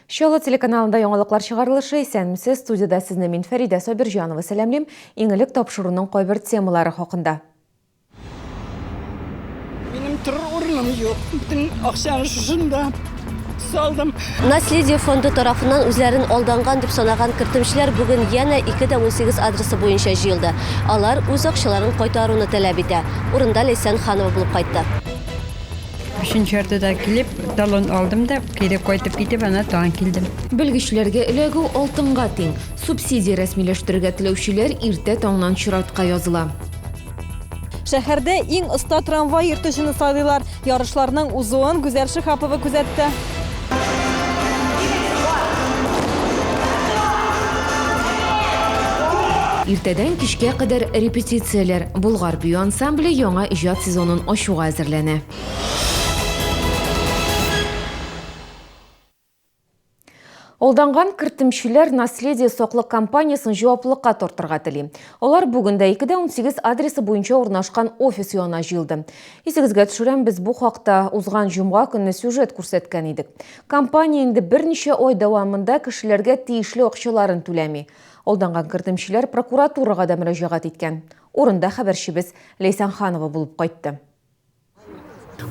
Шолы телеканалында яңалыклар чыгарылышы исәнмесез, студияда сезне мин Фәридә Сабирҗанова сәламлим. Иңелек тапшыруның кайбер темалары хакында. Benim tır ornum yok. Bütün akşam şuşunda saldım. Наследие фонды тарафынан үзләрен алданған дип санаган кертемчеләр бүген яна 218 адресы буенча җыелды. Алар үз акчаларын кайтаруны таләп итә. Урында Лейсан Ханова булып кайтты. 5-нче артада килеп, талон алдым да, кире кайтып китеп, ана тагын килдем. Белгечләргә эләгү алтынга тиң. Субсидия рәсмиләштерергә теләүчеләр иртә таңнан чиратка языла. Шәһәрдә иң оста трамвай йөртүчене сайлыйлар. Ярышларның узуын Гүзәл Шихапова күзәтте. Иртәдән кичкә кадәр репетицияләр. Болгар бию ансамбле яңа иҗат сезонын ачуга әзерләнә. Олданган кертемчеләр наследие соклык компаниясын җаваплылыкка тартырга тели. Алар бүгендә 218 адресы буенча урнашкан офис янына җыелды. Исегезгә төшерәм, без бу хакта узган җомга көнне сюжет күрсәткән идек. Компания инде берничә ай дәвамында кешеләргә тиешле акчаларын түләми. Олданган кертемчеләр прокуратурага да мөрәҗәгать иткән. Урында хәбәрчебез Лейсан Ханова булып кайтты.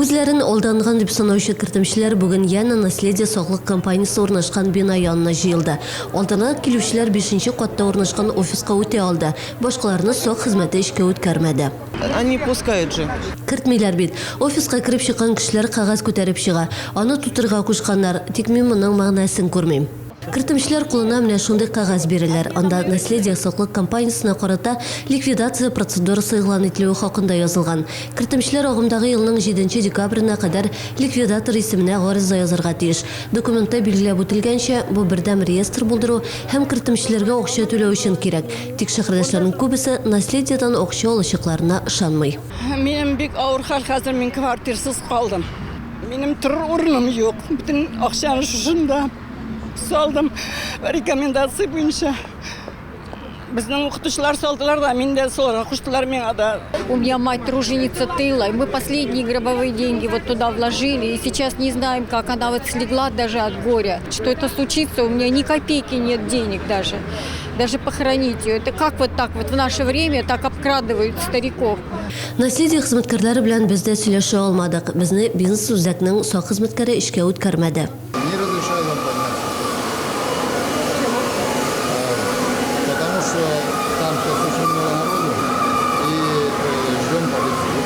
Үзләрен алданган дип санаучы кертемчеләр бүген яна наследие соклык компаниясы урнашкан бина янына җыелды. Алдына килүчеләр 5-нче катта урнашкан офиска үтә алды. Башкаларны сок хезмәте эшкә үткәрмәде. Они пускают же. Кертмиләр бит. Офиска кирип чыккан кешеләр кагаз күтәреп чыга. Аны тутырга кушканнар, тик мин моның мәгънәсен күрмим. Кертемчеләр кулына менә шундый кагаз бирәләр. Анда наследие соклык компаниясына карата ликвидация процедурасы игълан ителүе хакында язылган. Кертемчеләр агымдагы елның 7 декабрына кадәр ликвидатор исеменә гариза язарга тиеш. Документта билгеләп үтелгәнчә, бу бердәм реестр булдыру һәм кертемчеләргә акча түләү өчен кирәк. Тик шәһәрдәшләрнең күбесе наследиедан акча алучыларына ышанмый. Benim bik ağır hal hazır min kvartirsiz kaldım. Benim tır ornum yok. Bütün akşam şuşunda saldım. Rekomendasiya boyunca. Bizden okutuşlar saldılar da min de sonra kuştular min da. У меня мать труженица тыла, и мы последние гробовые деньги вот туда вложили, и сейчас не знаем, как она вот слегла даже от горя. Что это случится, у меня ни копейки нет денег даже похоронить ее. Это как вот так вот в наше время так обкрадывают стариков. Наследие хезмәткәрләре белән без дә сөйләшә алмадык. Безне бизнес үзәкнең сак хезмәткәре эшкә үткәрмәде. Не разрешаю вам подняться. Потому что там сейчас очень много народу и ждем полицию.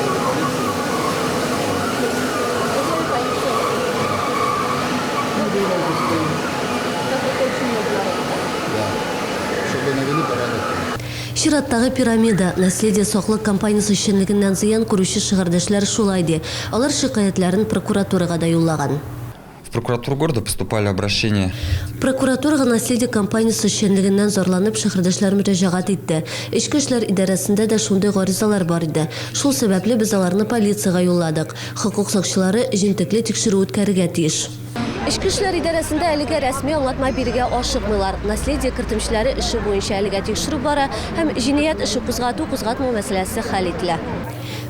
Да, чтобы навели порядок. Чираттагы пирамида наследие соклык компаниясы эшчәнлегеннән зыян күрүче шәһәрдәшләр шулай ди. Алар шикаятларын прокуратурага да юллаган. В прокуратуру города поступали обращения. Прокуратурага наследие компаниясы эшчәнлегеннән зарланып шәһәрдәшләр мөрәҗәгать итте. Эчке эшләр идарәсендә дә шундый гаризалар бар иде. Шул сәбәпле без аларны полициягә юлладык. Хокук сакчылары җентекле тикшерү үткәрергә тиеш. Эчке эшләр идарәсендә әлегә рәсми аңлатма бирергә ашыкмыйлар. Наследие кертемчеләре эше буенча әлегә тикшерү бара һәм җинаять эше кузгату-кузгатмау мәсьәләсе хәл ителә.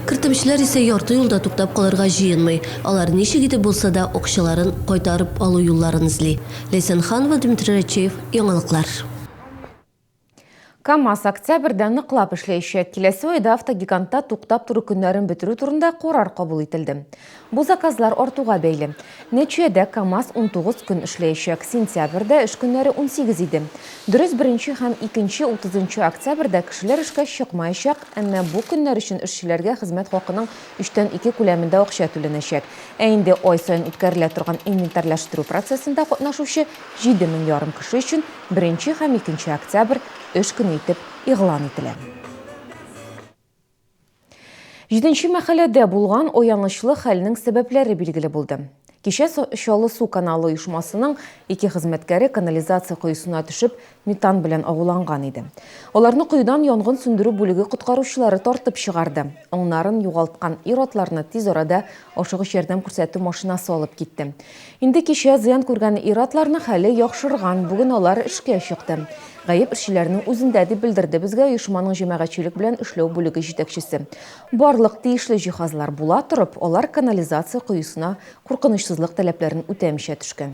Кертемчеләр исә ярты юлда туктап калырга җыенмый. Алар ничек итеп булса да акчаларын кайтарып алу юлларын эзли. Лейсан Ханова, Дмитрий Рачеев, яңалыклар. КАМАЗ октябрьдә ныклап эшләячәк. Киләсе айда автогигантта туктап туру көннәрен бетерү турында карар кабул ителде. Бу заказлар артуга бәйле. Нәтиҗәдә КАМАЗ 19 көн эшләячәк. Сентябрьдә эш көннәре 18 иде. Дөрес 1 һәм 2 30 октябрьдә кешеләр эшкә чыкмаячак, әмма бу көннәр өчен эшчеләргә хезмәт хакының 3тән 2 күләмендә акча түләнәчәк. Ә инде ай саен үткәрелә торган инвентарьлаштыру процессында катнашучы 7,5 кеше өчен 1 һәм 2 октябрь эш көне итеп игълан ителә. 7-нче мәхәлләдә булган аянычлы хәлнең сәбәпләре билгеле булды. Кичә Шолы су каналы оешмасының 2 хезмәткәре канализация коесына төшеп, метан белән агуланган иде. Аларны коедан янгын сүндерү бүлеге коткаручылары тартып чыгарды. Аннарын югалткан ир-атларны тиз арада ашыгыч ярдәм күрсәтү машинасы алып китте. Инде кичә зыян күргән ир-атларның хәле яхшырган, бүген алар эшкә чыкты. Гаеп эшчеләрнең үзендә дип белдерде безгә оешманың җәмәгатьчелек белән эшләү бүлеге җитәкчесе. Барлык тиешле җиһазлар була торып, алар канализация коесына куркынычсызлык таләпләрен үтәмичә төшкән.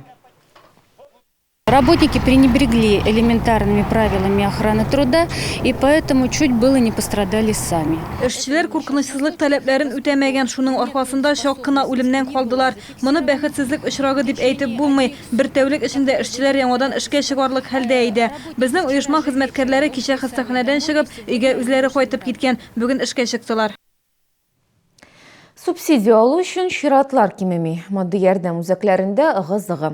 Работники пренебрегли элементарными правилами охраны труда, и поэтому чуть было не пострадали сами. İşçiler korkunçsızlık taleplerin ütemegen şunun arxasında şok kına ölümden kaldılar. Bunu bexetsizlik ışragı dip eytip bulmay. Bir tevlik içinde işçiler yanıdan işke çıkarlık haldeydi. Bizning uyuşma hizmetkarları kişi hastaxanadan çıkıp uyga özleri koyup gitken bugün işke çıktılar. Субсидия алу үшін ширатлар кемеми. Maddi ярдәм үзәкләрендә ығыз-ығы.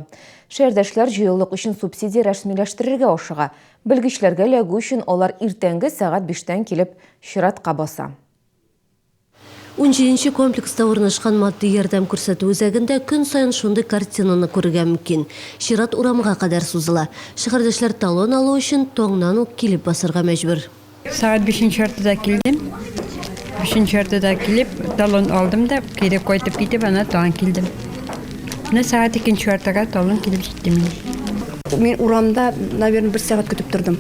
Шәрдәшләр җыеллык өчен субсидия рәсмиләштерергә ашыга. Белгечләргә ләгү өчен алар иртәнге сәгать 5-тән килеп ширатка баса. 17 комплекста урнашкан матди ярдәм күрсәтү үзәгендә көн сайын шундый картинаны күрергә мөмкин. Шират урамга кадәр сузыла. Шәһәрдәшләр талон алу өчен тоңнан ук килеп басырга мәҗбүр. Saat 5 çartıda kildim. 5 çartıda kilip talon aldım da geri koyup gidip bana tan kildim. Ne saat 2 çartıda talon kilip gittim. Мен урамда, наверное, 1 сәгать көтүп турдум.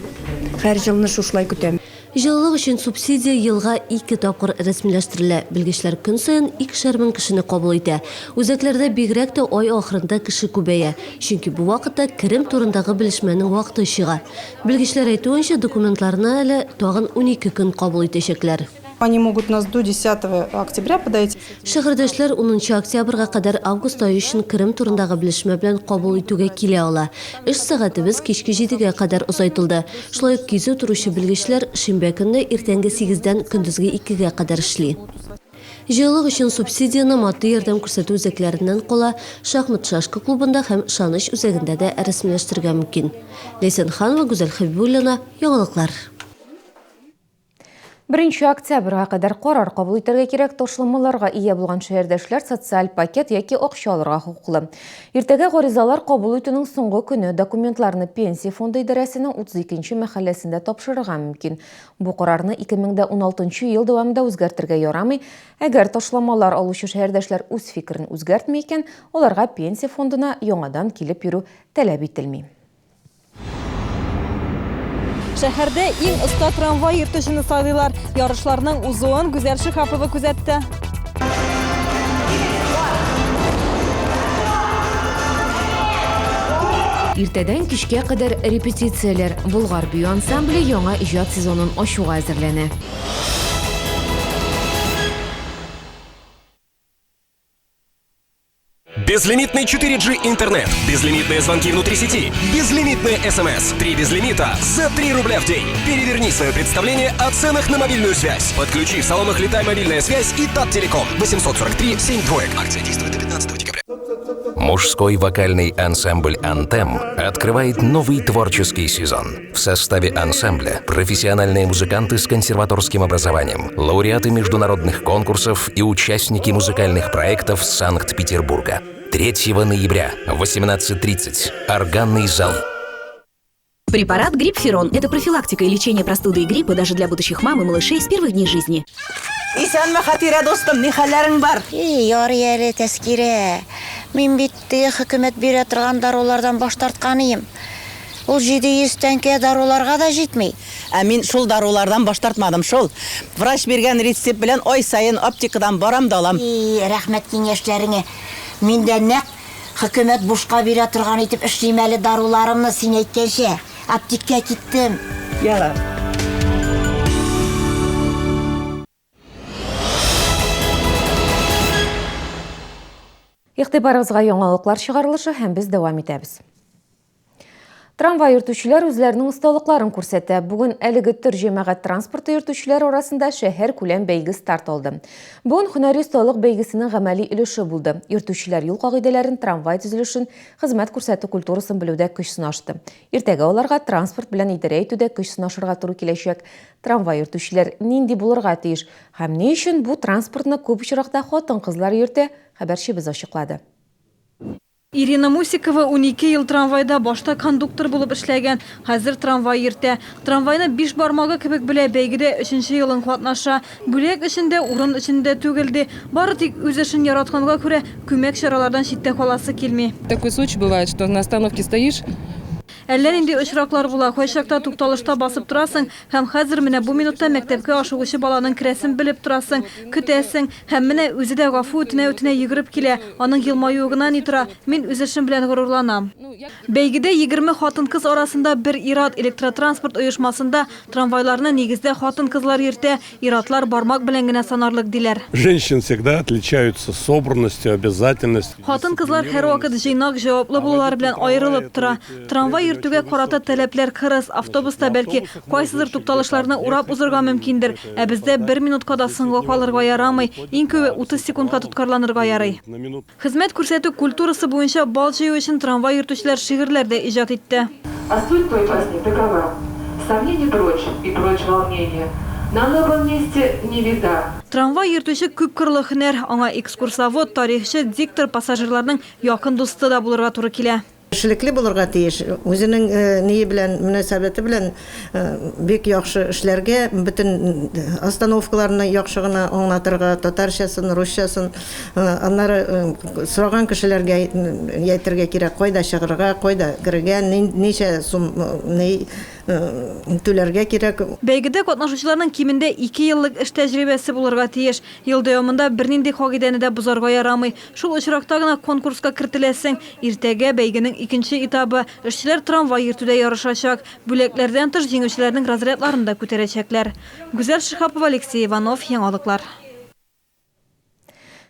Һәр жылны шушылай көтәм. Жылылык өчен субсидия елга 2 тапкыр рәсмиләштерелә. Белгечләр көн сайын 2 мең кешене кабул итә. Үзәкләрдә бигрәк тә ай ахырында кеше күбәя. Чөнки бу вакытта керем турындагы белешмәнең вакыты чыга. Белгечләр әйтүенчә, документларны әле тагын 12 көн кабул итәчәкләр. Они могут нас до 10 октября подойти. Шәһәрдәшләр 10 октябрьгә кадәр август ае өчен Крым турындагы белешмә белән кабул итүгә килә ала. Эш сәгатебез кичке 7-гә кадәр озайтылды. Шулай ук кизү торучы белгечләр шимбә көнне иртәнге 8-дән көндезге 2-гә кадәр эшли. Җыелык өчен субсидияны матди ярдәм күрсәтү үзәкләреннән кала шахмат шашка клубында һәм Шаныч үзәгендә дә рәсмиләштергә мөмкин. Ләйсән Ханова, Гүзәл Хәбибуллина, яңалыклар. 1 октябрьгә кадәр карар кабул итәргә кирәк ташламаларга ия булган шәһәрдәшләр социаль пакет яки акча алырга хукуклы. Иртәгә гаризалар кабул итүнең соңгы көне документларны Пенсия фонды идарәсенең 32-нче мәхәлләсендә тапшырырга мөмкин. Бу карарны 2016 ел дәвамында үзгәртергә ярамый. Әгәр ташламалар алучы шәһәрдәшләр үз фикерен үзгәртми икән, аларга Пенсия фондына яңадан килеп йөрү таләп ителми. Шәһәрдә иң оста трамвай йөртүчене сайлыйлар. Ярышларның узуын Гүзәл Шихапова күзәтте. Иртәдән кичкә кадәр репетицияләр. Болгар бию ансамбле яңа иҗат сезонын ачуга әзерләнә. Безлимитный 4G интернет, безлимитные звонки внутри сети, безлимитные СМС, 3 безлимита за 3 рубля в день. Переверни свое представление о ценах на мобильную связь. Подключи в салонах «Летай мобильная связь» и ТАТ-Телеком 843-7 двоек. Акция действует до 15 декабря. Мужской вокальный ансамбль «Антем» открывает новый творческий сезон. В составе ансамбля профессиональные музыканты с консерваторским образованием, лауреаты международных конкурсов и участники музыкальных проектов Санкт-Петербурга. 3 ноября в 18:30. Органный зал. Препарат Грипферон – это профилактика и лечение простуды и гриппа даже для будущих мам и малышей с первых дней жизни. Исәнме Хатира достым, ни хәлләрең бар? Ярый әле тәскирә. Мин бит хөкүмәт бирә торган дарулардан баш тарткан идем. Ул 700 тәңкә даруларга да җитми. Ә мин шул дарулардан баш тартмадым шул. Врач биргән рецепт белән ай сайын аптекадан барам да алам. Рәхмәт киңәшләреңә. Мин дә нәкъ хөкүмәт бушка бирә торган итеп эшлим әле даруларымны син әйткәнчә. Аптекка киттем. Яла. Игътибарыгызга яңалыклар чыгарылышы һәм без дәвам итәбез. Трамвай йөртүчеләр үзләренең осталыкларын күрсәтә. Бүген әлеге төр җәмәгать транспорты йөртүчеләр арасында шәһәр күләм бәйге старт алды. Бүген һөнәри осталык бәйгесенең гамәли өлеше булды. Йөртүчеләр юл кагыйдәләрен, трамвай төзелешен, хезмәт күрсәтү культурасын белүдә көч сынашты. Иртәгә аларга транспорт белән идарә итүдә көч сынашырга туры киләчәк. Трамвай йөртүчеләр нинди булырга тиеш һәм ни өчен бу транспортны күп очракта хатын-кызлар йөртә, хәбәрчебез ачыклады. Ирина Мусикова 12 ел трамвайда башта кондуктор булып эшләгән. Хәзер трамвай йөртә. Трамвайны 5 бармагы кебек белә, бәйгедә 3нче елын катнаша. Бүләк эчендә, урын эчендә түгелде. Бары тик үз эшен яратканга күрә күмәк чаралардан читтә каласы килми. Такой случай бывает, что на остановке стоишь. Әлләр инде очраклар була, кайчакта тукталышта басып торасың, һәм хәзер менә бу минутта мәктәпкә ашыгучы баланың керәсен белеп торасың, көтәсең, һәм менә үзе дә гафу үтенә йөгереп килә. Аның елмаюы гына ни тора, мин үз эшем белән горурланам. Бәйгедә 20 хатын-кыз арасында бер ир-ат электротранспорт оешмасында трамвайларны нигездә хатын-кызлар йөртә, ир-атлар бармак белән генә санарлык диләр. Женщины всегда отличаются собранностью, обязательностью. Хатын-кызлар һәр вакыт җыйнак, җаваплы булулар белән аерылып тора. Трамвай йөртүгә карата таләпләр кырыс, автобуста бәлки кайсыдыр тукталышларны урап узырга мөмкиндер, ә бездә 1 минутка да соңга калырга ярамый, иң күбе 30 секундка тоткарланырга ярый. Хезмәт күрсәтү культурасы буенча бал җыю өчен трамвай йөртүчеләр шигырьләр дә иҗат итте. А суть той басни такова. Сомнений прочь и прочь волнения. На новом месте не вида. Трамвай йөртүче күп кырлы һөнәр, аңа экскурсовод, тарихчы, диктор, пассажирларның якын дусты да булырга туры килә. Эшлекле булырга тиеш. Үзенең ние белән, мөнәсәбәте белән бик яхшы эшләргә, бөтен остановкаларны яхшы гына аңлатырга, татарчасын, русчасын, аннары сораган кешеләргә әйтергә кирәк, кайда чыгарга, кайда кергә, ничә сум түләргә кирәк. Бәйгедә катнашучыларның кимендә 2 еллык эш тәҗрибәсе булырга тиеш. Ел дәвамында бернинди кагыйдәне дә бузарга ярамый. Шул очракта гына конкурска кертеләсең. Иртәгә бәйгенең икенче этабы эшчеләр трамвай йөртүдә ярышачак. Бүләкләрдән тыш җиңүчеләрнең разрядларын да күтәрәчәкләр. Гүзәл Шихапова, Алексей Иванов, Яңалыклар.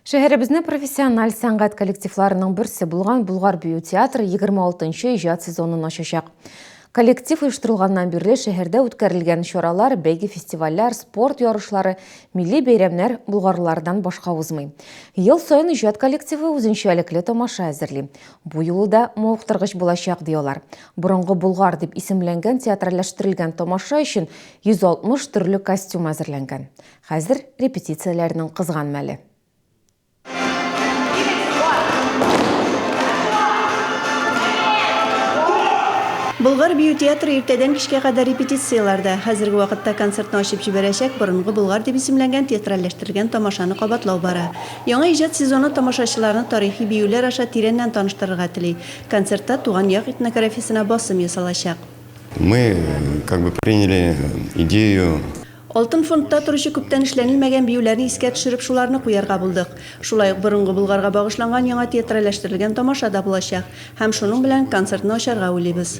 Шәһәребезнең профессиональ сәнгать коллективларының берсе булган Булгар бию театры 26-нчы иҗат сезонын ачачак. Коллектив оештырылганнан бирле шәһәрдә үткәрелгән чаралар, бәйге фестивальләр, спорт ярышлары, милли бәйрәмнәр булгарлардан башка узмый. Ел саен иҗат коллективы үзенчәлекле тамаша әзерли. Бу юлы да мавыктыргыч булачак диялар. Борынгы Булгар дип исемләнгән театральләштерелгән тамаша өчен 160 төрле костюм әзерләнгән. Хәзер репетицияләрнең кызган мәле. Булгар бию театры иртәдән кичкә кадәр репетицияләрдә. Хәзерге вакытта концертны ачып җибәрәчәк, борынгы Булгар дип исемләнгән театральләштерелгән тамашаны кабатлау бара. Яңа иҗат сезоны тамашачыларны тарихи биюләр аша тирәннән таныштырырга тели. Концертта туган як этнографиясенә басым ясалачак. Мы приняли идею. Алтын фондта торучы күптән эшләнелмәгән биюләрне искә төшереп шуларны куярга булдык. Шулай ук борынгы Булгарга багышланган яңа театральләштерелгән тамаша да булачак. Һәм шуның белән концертны ачарга уйлыйбыз.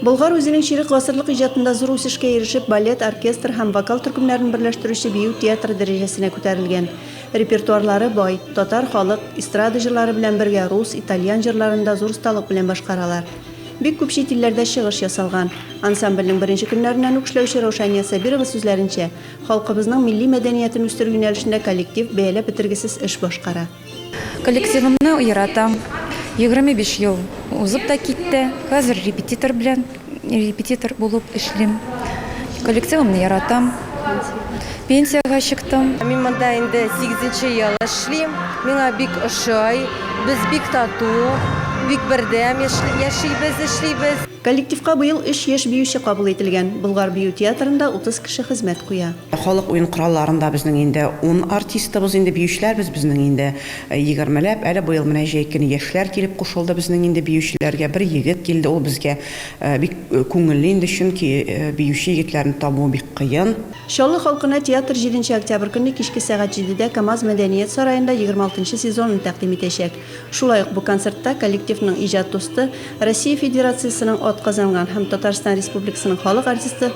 Булгар үзенең чирек гасырлык иҗатында зур үсешкә ирешеп, балет, оркестр һәм вокал төркемнәрен берләштерүче бию театры дәрәҗәсенә күтәрелгән. Репертуарлары бай, татар халык, эстрада җырлары белән бергә рус, итальян җырларында зур осталык белән башкаралар. Бик күп чит илләрдә чыгыш ясалган. Ансамбльнең беренче көннәреннән үк эшләүче Раушания Сабирова сүзләренчә, халкыбызның милли мәдәниятен үстерү юнәлешендә коллектив бәяләп бетергесез эш башкара. Коллективымны яратам. 25 ел узып та китте. Хәзер репетитор булып эшлим. Коллективымны яратам. Пенсияга чыктым. Мин монда инде 8нче ел эшлим. Миңа бик ошый. Без бик тату, бик бердәм яшибез, эшлибез. Коллективка быел 3 яшь биюче кабул ителгән. Булгар бию театрында 30 кеше хезмәт куя. Халык уен коралларында безнең инде 10 артистыбыз, инде биючеләрбез безнең инде 20ләп. Әле быел менә җәйкене яшьләр килеп кушылды безнең инде биючеләргә. Бер егет килде, ул безгә бик күңелле инде, чөнки биюче егетләрне табу бик кыен. Шаллы халкына театр 7 октябрь көнне кичке сәгать 7дә КамАЗ мәдәният сараенда 26нчы сезонын тәкъдим итәчәк. Шулай ук бу концертта коллективның иҗат дусты, Россия Федерациясенең атказанган һәм Татарстан Республикасының халык артисты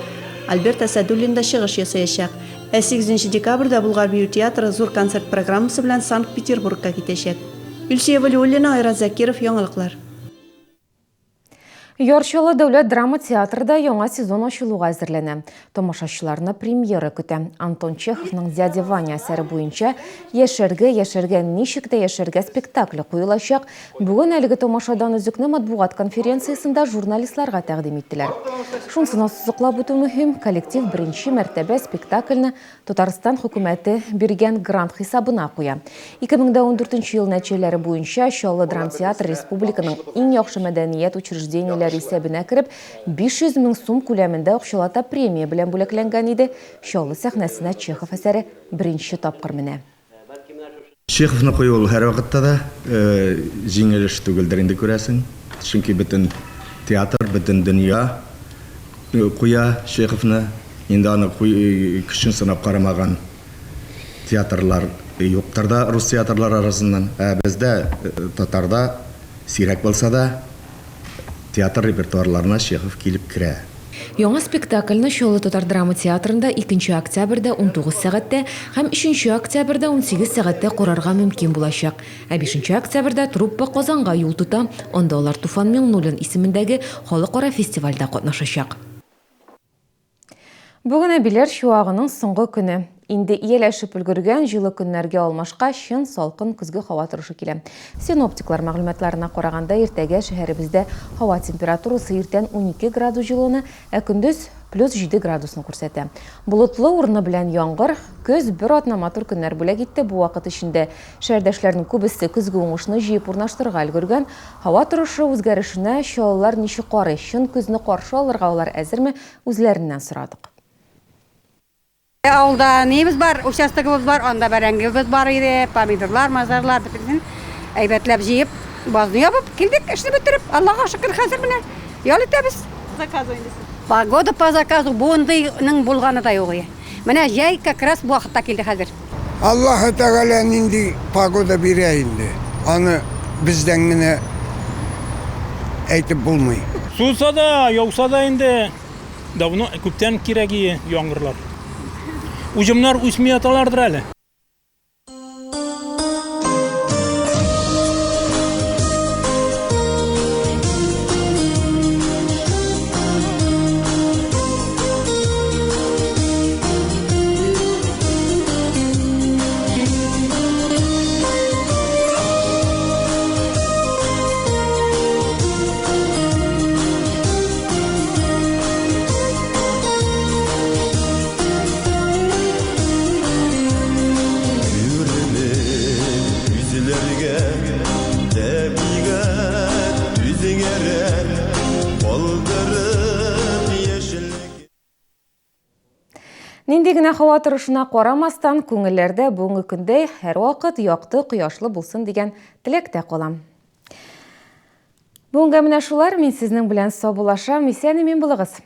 Альберт Асадуллин да чыгыш ясаячак. 8 декабрьдә Булгар бию театры зур концерт программасы белән Санкт-Петербургка китәчәк. Илсия Валиуллина, Айрат Закиров, Яңалыклар. Ярчалы дәүләт драма театрда яңа сезон ачылуга әзерләнә. Тамашачыларны премьера көтә. Антон Чеховның «Дядя Ваня» әсәре буенча яшәргә ничек тә яшәргә спектакле куелачак. Бүген әлеге тамашадан үзекне матбугат конференциясында журналистларга тәкъдим иттеләр. Шунсына сузыклап үтү мөһим, коллектив беренче мәртәбә спектакльне Татарстан хөкүмәте биргән грант хисабына куя. 2014 ел нәтиҗәләре буенча Чаллы драмтеатры республиканың иң яхшы мәдәният учреждениеләре исәбенә кереп 500 мең сум күләмендә акчалата премия белән бүләкләнгән иде. Чаллы сәхнәсенә Чехов әсәре беренче тапкыр менә. Чеховны кую һәр вакытта да җиңелеш түгелдер инде күрәсең. Чөнки бөтен театр бөтен дөнья куя Чеховны. Инде аны көчен сынап карамаган театрлар юктыр да рус театрлары арасыннан. Бездә татарда сирәк булса да театр репертуарларына Чехов килеп керә. Яңа спектакльны Чаллы Татар драма театрында 2 октябрьдә 19 сәгатьтә һәм 3 октябрьдә 18 сәгатьтә карарга мөмкин булачак. 5 октябрьдә труппа Казанга юл тута, анда алар Туфан Миңнуллин исемендәге халыкара фестивальдә катнашачак. Бүген әбиләр чуагының соңгы көне. Инде ияләшеп өлгергән җылы көннәргә алмашка чын салкын көзге һава торышы килә. Синоптиклар мәгълүматларына караганда, иртәгә шәһәребездә һава температурасы иртән 12 градус җылыны, ә көндез +7 градусны күрсәтә. Болытлы урыны белән яңгыр, көз бер атна матур көннәр бүләк итте. Бу вакыт эчендә шәһәрдәшләрнең күбесе көзге уңышны җыеп урнаштырырга өлгергән. Һава торышы үзгәрешенә чаллылар ничек карый? Чын көзне каршы алырга алар әзерме? Үзләреннән сорадык. Авылда небез бар, участогыбыз бар, анда бәрәңгебез бар иде, помидорлар, мазарлар, бөтенсен әйбәтләп җыеп, базны ябып, килдек, эшне бетереп, Аллаһка шөкер, хәзер менә ял итәбез. Заказу инде. Погода по заказу бундыйның булганы да юк иде. Менә җәй как раз бу вакытта килде хәзер. Аллаһ Тәгалә нинди погода бирә инде. Аны бездән генә әйтеп булмый. Суса да, яуса да инде давно күптән кирәге яңгырлар. Уҗымнар үсми аталардыр әле. Нинди генә һава торышына карамастан, күңелләрдә бүгенге көндә һәр вакыт якты, кояшлы булсын дигән теләктә калам. Бүгенгә менә шулар, мин сезнең белән саубуллашам, исән-имин булыгыз.